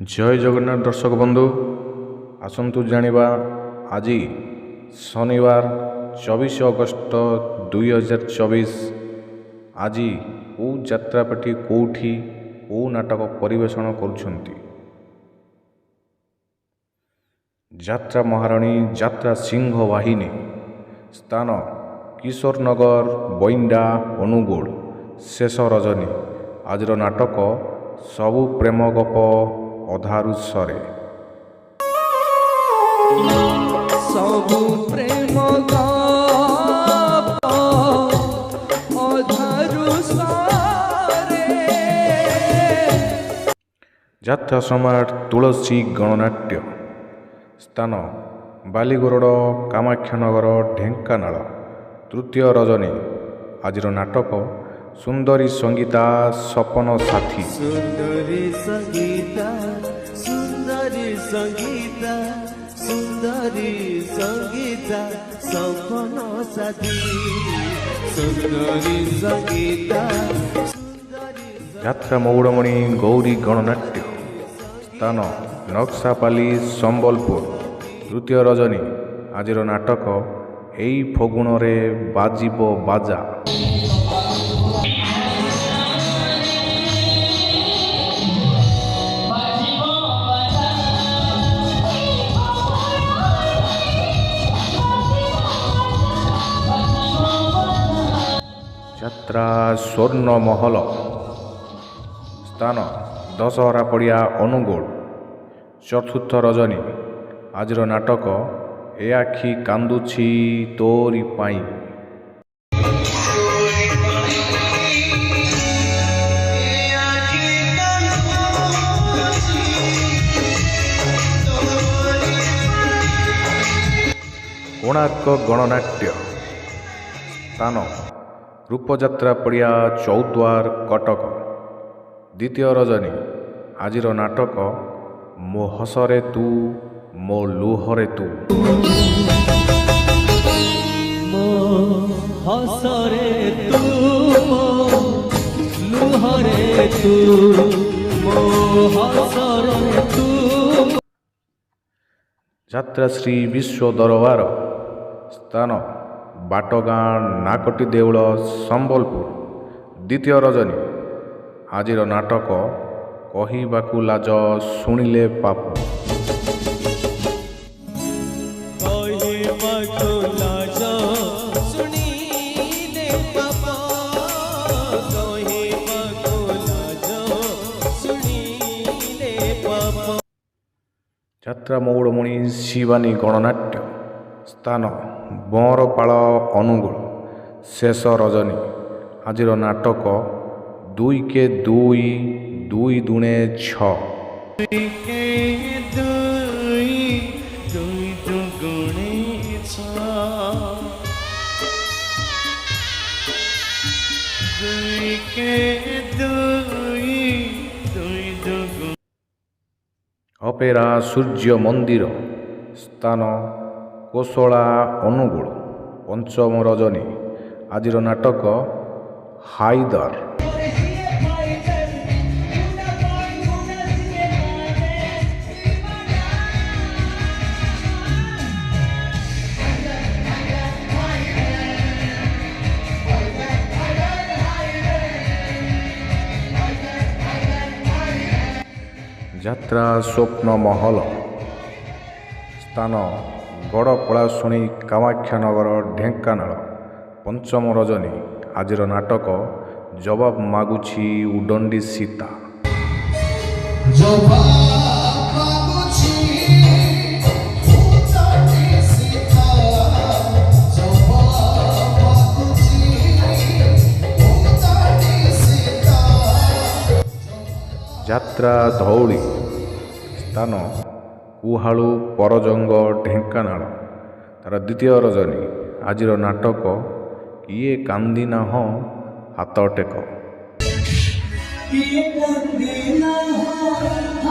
जय जगन्नाथ दर्शक बंधु आसतु जानिबा आज शनिवार 24 अगस्त 2024 आज कौ यात्रापाटी कौठी कौ नाटक परिवेषण करुछंती। यात्रा महाराणी यात्रा सिंह वाहिनी स्थान किशोरनगर बैंडा अनुगुल शेष रजनी। आज नाटक सबु प्रेम गप अधारु सरे। सबु प्रेम गप अधारु सरे। यात्रा सम्राट तुलसी गणनाट्य स्थान बालीगोरड कामाक्षनगर ढेंकानाल तृतीय रजनी। आज नाटक सुंदरी संगीता सपन साथी। सुंदरी संगीता सुंदरी संगीता सुंदरी संगीता सपन साथी। सुंदरी संगीता यात्रा मौड़मणि गौरी गणनाट्य स्थान नक्सापाली संबलपुर तृतीय रजनी। आज नाटक एई फगुण रे बाजिबो बाजा। यात्रा स्वर्ण महल स्थान दशहरा पड़िया अनुगुल चतुर्थ रजनी। आज नाटक ए आखि कांदुछि तोरी पाई। कोणार्क गणनाट्य स्थान रूपयात्रा पड़िया चौद्वार कटक द्वितीय रजनी। आज नाटक मो हसरे तू मो लुहरे तू। मो हसरे तू लुहरे तू मो हसरे तू। यात्रा श्री विश्व दरबार स्थान बाटगाँ नाकटी देउल संबलपुर द्वितीय रजनी। आज नाटक कहिबाकु लाज शुणिले पाप। कहिबाकु लाज शुणिले पाप। कहिबाकु लाज शुणिले पाप। यात्रा मौड़मणि शिवानी गणनाट्य स्थान बरपाल अनुगुल शेष रजनी। आज नाटक 2 के 2 2 दुणे 6। अपेरा सूर्य मंदिर स्थान कोसला अनुगुल पंचम रजनी। आज नाटक हाइदर। यात्रा स्वप्न महल स्थान गड़पलाशुणी कामाक्षनगर ढेंकानाल पंचम रजनी। आज नाटक जवाब मागुछि उदंडी सीता। यात्रा धौली स्थान कुहालू परजंग ढेंकानाल तार द्वितीय रजनी। आज नाटक किए कांदिना हो हाथ टेक। किए कांदिना हो